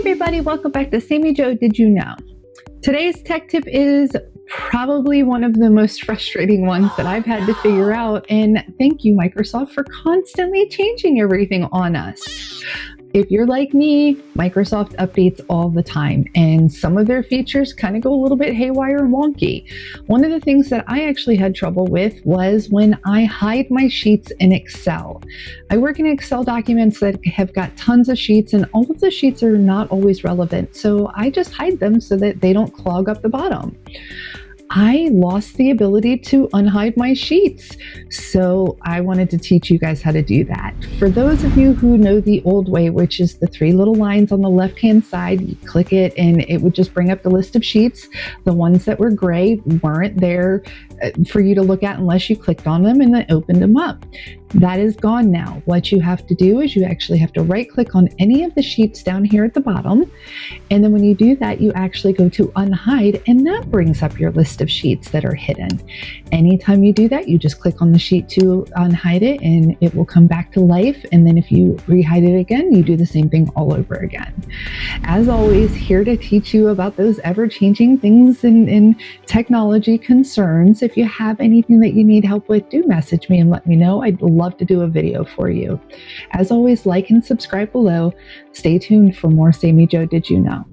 everybody, welcome back to Sammy Joe Did You Know? Today's tech tip is probably one of the most frustrating ones that I've had to figure out, and thank you Microsoft for constantly changing everything on us. If you're like me, Microsoft updates all the time, and some of their features kind of go a little bit haywire and wonky. One of the things that I actually had trouble with was when I hide my sheets in Excel. I work in Excel documents that have got tons of sheets, and all of the sheets are not always relevant, so I just hide them so that they don't clog up the bottom. I lost the ability to unhide my sheets, so I wanted to teach you guys how to do that. For those of you who know the old way, which is the three little lines on the left-hand side, you click it and it would just bring up the list of sheets. The ones that were gray weren't there for you to look at unless you clicked on them and then opened them up. That is gone now. What you have to do is you actually have to right-click on any of the sheets down here at the bottom, and then when you do that, you actually go to Unhide, and that brings up your list of sheets that are hidden. Anytime you do that, you just click on the sheet to unhide it, and it will come back to life, and then if you rehide it again, you do the same thing all over again. As always, here to teach you about those ever-changing things in technology concerns. If you have anything that you need help with, do message me and let me know. I'd love to do a video for you. As always, like and subscribe below. Stay tuned for more Sammy Joe Did You Know?